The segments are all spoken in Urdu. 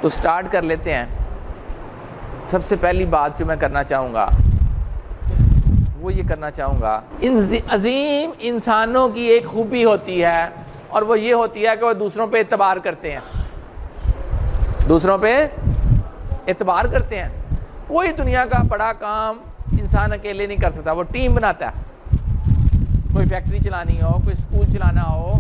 تو سٹارٹ کر لیتے ہیں. سب سے پہلی بات جو میں کرنا چاہوں گا وہ یہ کرنا چاہوں گا، ان عظیم انسانوں کی ایک خوبی ہوتی ہے، اور وہ یہ ہوتی ہے کہ وہ دوسروں پہ اعتبار کرتے ہیں. دوسروں پہ اعتبار کرتے ہیں. کوئی دنیا کا بڑا کام انسان اکیلے نہیں کر سکتا، وہ ٹیم بناتا ہے. کوئی فیکٹری چلانی ہو، کوئی اسکول چلانا ہو،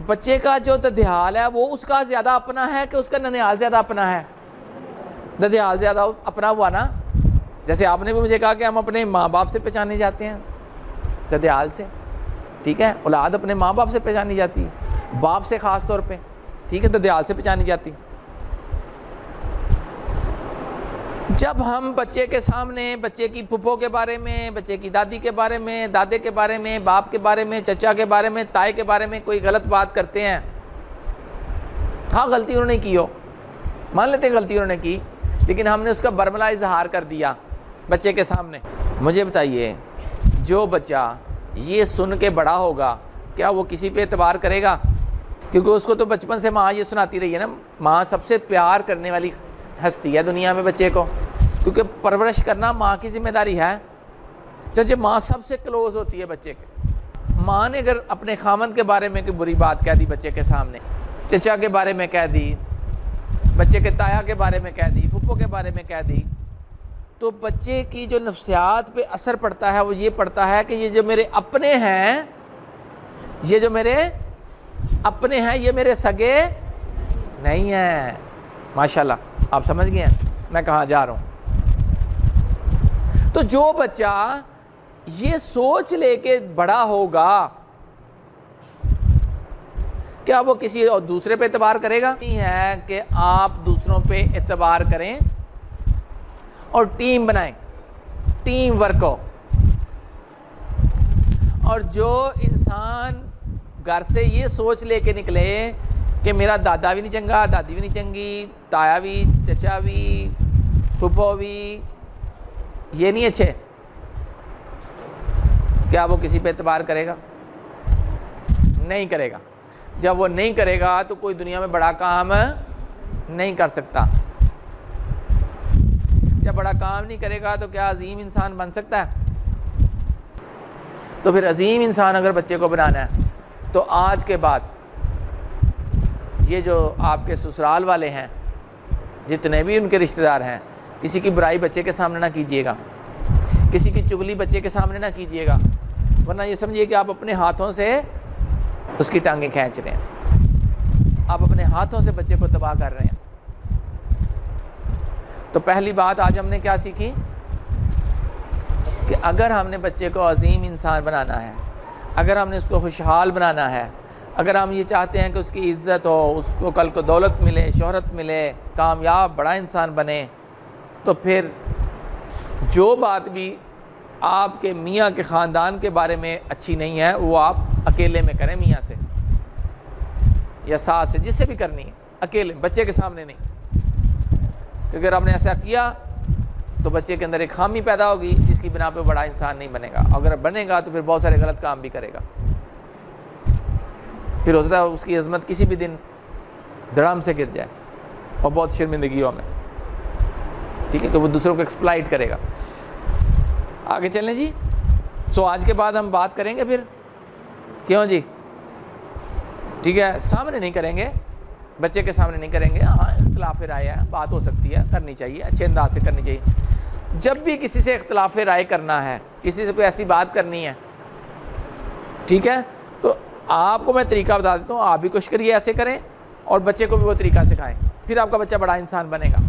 بچے کا جو ددیال ہے وہ اس کا زیادہ اپنا ہے کہ اس کا ننیال زیادہ اپنا ہے؟ ددیال زیادہ اپنا ہوا نا. جیسے آپ نے بھی مجھے کہا کہ ہم اپنے ماں باپ سے پہچانے جاتے ہیں ددیال سے، ٹھیک ہے. اولاد اپنے ماں باپ سے پہچانی جاتی ہے، باپ سے خاص طور پہ، ٹھیک ہے، ددیال سے پہچانی جاتی. جب ہم بچے کے سامنے بچے کی پھپھو کے بارے میں، بچے کی دادی کے بارے میں، دادے کے بارے میں، باپ کے بارے میں، چچا کے بارے میں، تائی کے بارے میں کوئی غلط بات کرتے ہیں، ہاں غلطی انہوں نے کی ہو، مان لیتے ہیں غلطی انہوں نے کی، لیکن ہم نے اس کا برملا اظہار کر دیا بچے کے سامنے. مجھے بتائیے، جو بچہ یہ سن کے بڑا ہوگا کیا وہ کسی پہ اعتبار کرے گا؟ کیونکہ اس کو تو بچپن سے ماں یہ سناتی رہی ہے نا. ماں سب سے پیار کرنے والی ہستی ہے دنیا میں بچے کو، کیونکہ پرورش کرنا ماں کی ذمہ داری ہے. چچے ماں سب سے کلوز ہوتی ہے بچے کے. ماں نے اگر اپنے خامند کے بارے میں کوئی بری بات کہہ دی بچے کے سامنے، چچا کے بارے میں کہہ دی، بچے کے تایا کے بارے میں کہہ دی، پھپھو کے بارے میں کہہ دی، تو بچے کی جو نفسیات پہ اثر پڑتا ہے وہ یہ پڑتا ہے کہ یہ جو میرے اپنے ہیں، یہ جو میرے اپنے ہیں، یہ میرے سگے نہیں ہیں. ماشاءاللہ آپ سمجھ گئے ہیں میں کہاں جا رہا ہوں. تو جو بچہ یہ سوچ لے کے بڑا ہوگا کیا وہ کسی اور دوسرے پہ اعتبار کرے گا؟ نہیں ہے کہ آپ دوسروں پہ اعتبار کریں اور ٹیم بنائیں، ٹیم ورک ہو. اور جو انسان گھر سے یہ سوچ لے کے نکلے کہ میرا دادا بھی نہیں چنگا، دادی بھی نہیں چنگی، تایا بھی، چچا بھی، پھپھو بھی، یہ نہیں اچھے، کیا وہ کسی پہ اعتبار کرے گا؟ نہیں کرے گا. جب وہ نہیں کرے گا تو کوئی دنیا میں بڑا کام نہیں کر سکتا. جب بڑا کام نہیں کرے گا تو کیا عظیم انسان بن سکتا ہے؟ تو پھر عظیم انسان اگر بچے کو بنانا ہے تو آج کے بعد یہ جو آپ کے سسرال والے ہیں، جتنے بھی ان کے رشتہ دار ہیں، کسی کی برائی بچے کے سامنے نہ کیجیے گا، کسی کی چغلی بچے کے سامنے نہ کیجیے گا، ورنہ یہ سمجھیے کہ آپ اپنے ہاتھوں سے اس کی ٹانگیں کھینچ رہے ہیں، آپ اپنے ہاتھوں سے بچے کو تباہ کر رہے ہیں. تو پہلی بات آج ہم نے کیا سیکھی کہ اگر ہم نے بچے کو عظیم انسان بنانا ہے، اگر ہم نے اس کو خوشحال بنانا ہے، اگر ہم یہ چاہتے ہیں کہ اس کی عزت ہو، اس کو کل کو دولت ملے، شہرت ملے، کامیاب بڑا انسان بنے، تو پھر جو بات بھی آپ کے میاں کے خاندان کے بارے میں اچھی نہیں ہے وہ آپ اکیلے میں کریں، میاں سے یا ساس سے، جس سے بھی کرنی ہے، اکیلے، بچے کے سامنے نہیں. اگر آپ نے ایسا کیا تو بچے کے اندر ایک خامی پیدا ہوگی جس کی بنا پہ بڑا انسان نہیں بنے گا. اگر بنے گا تو پھر بہت سارے غلط کام بھی کرے گا. پھر ہو سکتا ہے اس کی عظمت کسی بھی دن دھڑام سے گر جائے اور بہت شرمندگیوں میں، ٹھیک ہے، کہ وہ دوسروں کو ایکسپلائٹ کرے گا. آگے چلیں جی. آج کے بعد ہم بات کریں گے پھر، کیوں جی؟ ٹھیک ہے، سامنے نہیں کریں گے، بچے کے سامنے نہیں کریں گے. ہاں اختلاف رائے ہے، بات ہو سکتی ہے، کرنی چاہیے، اچھے انداز سے کرنی چاہیے. جب بھی کسی سے اختلاف رائے کرنا ہے، کسی سے کوئی ایسی بات کرنی ہے، ٹھیک ہے، تو آپ کو میں طریقہ بتا دیتا ہوں، آپ بھی کوشش کریے ایسے کریں اور بچے کو بھی وہ طریقہ سکھائیں، پھر آپ کا بچہ بڑا انسان بنے گا.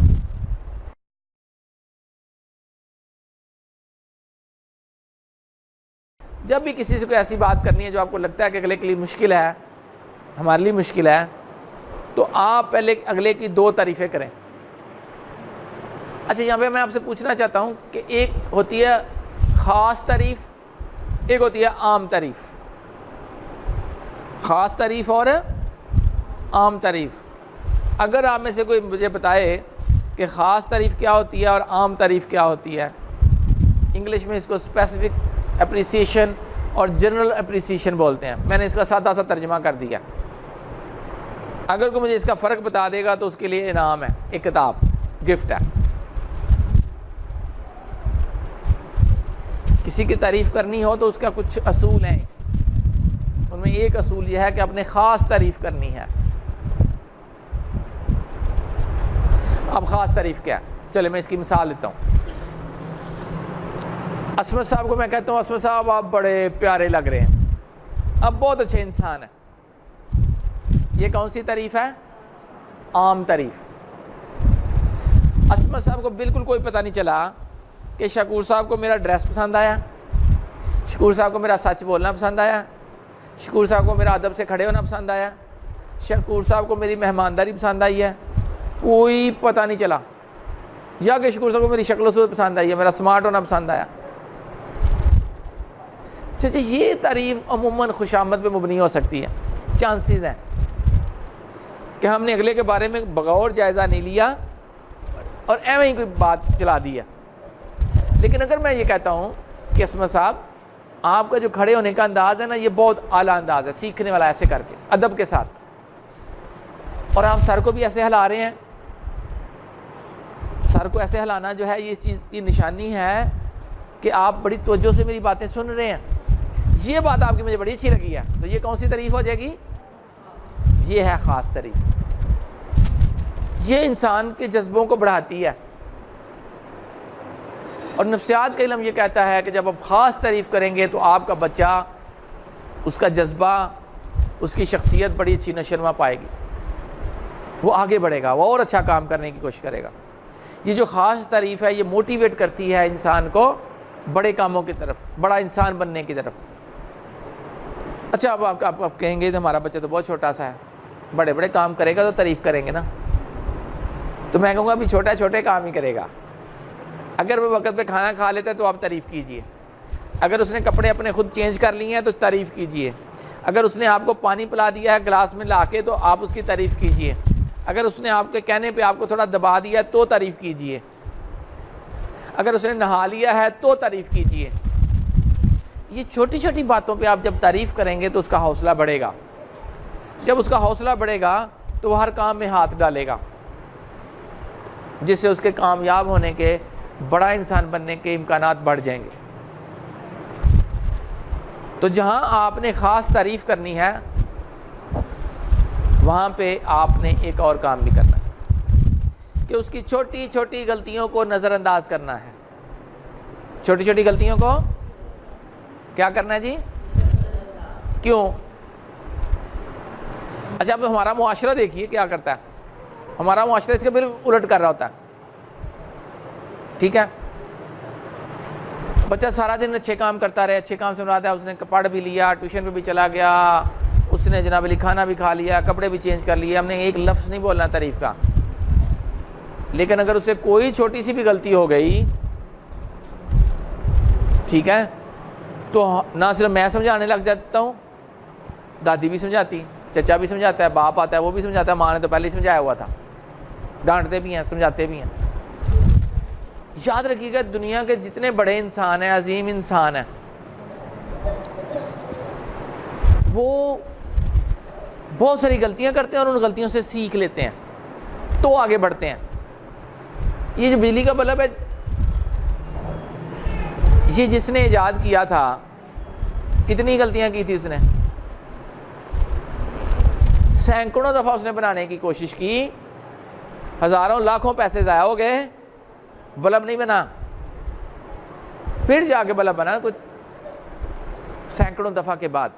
جب بھی کسی سے کوئی ایسی بات کرنی ہے جو آپ کو لگتا ہے کہ اگلے کے لیے مشکل ہے، ہمارے لیے مشکل ہے، تو آپ پہلے اگلے کی 2 تعریفیں کریں. اچھا یہاں پہ میں آپ سے پوچھنا چاہتا ہوں کہ ایک ہوتی ہے خاص تعریف، ایک ہوتی ہے عام تعریف. خاص تعریف اور عام تعریف. اگر آپ میں سے کوئی مجھے بتائے کہ خاص تعریف کیا ہوتی ہے اور عام تعریف کیا ہوتی ہے، انگلش میں اس کو اسپیسیفک اپریسیشن اور جنرل اپریسیشن بولتے ہیں. میں نے اس کا سادہ سا ترجمہ کر دیا. اگر کوئی مجھے اس کا فرق بتا دے گا تو اس کے لیے انعام ہے, ایک کتاب گفٹ ہے. کسی کی تعریف کرنی ہو تو اس کا کچھ اصول ہیں, ان میں ایک اصول یہ ہے کہ اپنے خاص تعریف کرنی ہے. اب خاص تعریف کیا ہے؟ چلے میں اس کی مثال دیتا ہوں. عصمت صاحب کو میں کہتا ہوں عصمت صاحب آپ بڑے پیارے لگ رہے ہیں, اب بہت اچھے انسان ہیں. یہ کون سی تعریف ہے؟ عام تعریف. عصمت صاحب کو بالکل کوئی پتہ نہیں چلا کہ شکور صاحب کو میرا ڈریس پسند آیا, شکور صاحب کو میرا سچ بولنا پسند آیا, شکور صاحب کو میرا ادب سے کھڑے ہونا پسند آیا, شکور صاحب کو میری مہمانداری پسند آئی ہے. کوئی پتہ نہیں چلا. یا کہ شکور صاحب کو میری شکل و صورت پسند آئی ہے, میرا سمارٹ ہونا پسند آیا. اچھا, یہ تعریف عموماً خوشامد پہ مبنی ہو سکتی ہے. چانسز ہیں کہ ہم نے اگلے کے بارے میں بغور جائزہ نہیں لیا اور ایویں ہی کوئی بات چلا دی ہے. لیکن اگر میں یہ کہتا ہوں کہ عصمت صاحب آپ کا جو کھڑے ہونے کا انداز ہے نا, یہ بہت اعلیٰ انداز ہے, سیکھنے والا, ایسے کر کے ادب کے ساتھ, اور آپ سر کو بھی ایسے ہلا رہے ہیں. سر کو ایسے ہلانا جو ہے یہ اس چیز کی نشانی ہے کہ آپ بڑی توجہ سے میری باتیں سن رہے ہیں. یہ بات آپ کی مجھے بڑی اچھی لگی ہے. تو یہ کون سی تعریف ہو جائے گی؟ یہ ہے خاص تعریف. یہ انسان کے جذبوں کو بڑھاتی ہے. اور نفسیات کا علم یہ کہتا ہے کہ جب آپ خاص تعریف کریں گے تو آپ کا بچہ, اس کا جذبہ, اس کی شخصیت بڑی اچھی نشوونما پائے گی, وہ آگے بڑھے گا, وہ اور اچھا کام کرنے کی کوشش کرے گا. یہ جو خاص تعریف ہے یہ موٹیویٹ کرتی ہے انسان کو بڑے کاموں کی طرف, بڑا انسان بننے کی طرف. اچھا, اب آپ کہیں گے ہمارا بچہ تو بہت چھوٹا سا ہے, بڑے بڑے کام کرے گا تو تعریف کریں گے نا. تو میں کہوں گا ابھی چھوٹے کام ہی کرے گا. اگر وہ وقت پہ کھانا کھا لیتا ہے تو آپ تعریف کیجئے. اگر اس نے کپڑے اپنے خود چینج کر لیے ہیں تو تعریف کیجئے. اگر اس نے آپ کو پانی پلا دیا ہے گلاس میں لا کے تو آپ اس کی تعریف کیجئے. اگر اس نے آپ کے کہنے پہ آپ کو تھوڑا دبا دیا ہے تو تعریف کیجئے. اگر اس نے نہا لیا ہے تو تعریف کیجئے. یہ چھوٹی چھوٹی باتوں پہ آپ جب تعریف کریں گے تو اس کا حوصلہ بڑھے گا. جب اس کا حوصلہ بڑھے گا تو وہ ہر کام میں ہاتھ ڈالے گا, جس سے اس کے کامیاب ہونے کے, بڑا انسان بننے کے امکانات بڑھ جائیں گے. تو جہاں آپ نے خاص تعریف کرنی ہے وہاں پہ آپ نے ایک اور کام بھی کرنا ہے کہ اس کی چھوٹی چھوٹی غلطیوں کو نظر انداز کرنا ہے. چھوٹی چھوٹی غلطیوں کو کیا کرنا ہے جی؟ کیوں؟ اچھا, اب ہمارا معاشرہ دیکھیے کیا کرتا ہے. ہمارا معاشرہ اس کے بالکل الٹ کر رہا ہوتا ہے. ٹھیک ہے, بچہ سارا دن اچھے کام کرتا رہے, اچھے کام سے مراد ہے اس نے پڑھ بھی لیا, ٹیوشن پہ بھی چلا گیا, اس نے جناب علی کھانا بھی کھا لیا, کپڑے بھی چینج کر لیے, ہم نے ایک لفظ نہیں بولنا تعریف کا. لیکن اگر اسے کوئی چھوٹی سی بھی غلطی ہو گئی, ٹھیک ہے, تو نہ صرف میں سمجھانے لگ جاتا ہوں, دادی بھی سمجھاتی, چچا بھی سمجھاتا ہے, باپ آتا ہے وہ بھی سمجھاتا ہے, ماں نے تو پہلے ہی سمجھایا ہوا تھا. ڈانٹتے بھی ہیں, سمجھاتے بھی ہیں. یاد رکھیے گا دنیا کے جتنے بڑے انسان ہیں, عظیم انسان ہیں, وہ بہت ساری غلطیاں کرتے ہیں اور ان غلطیوں سے سیکھ لیتے ہیں تو آگے بڑھتے ہیں. یہ جو بجلی کا بلب ہے, یہ جس نے ایجاد کیا تھا کتنی غلطیاں کی تھی اس نے؟ سینکڑوں دفعہ اس نے بنانے کی کوشش کی, ہزاروں لاکھوں پیسے ضائع ہو گئے, بلب نہیں بنا. پھر جا کے بلب بنا کچھ سینکڑوں دفعہ کے بعد.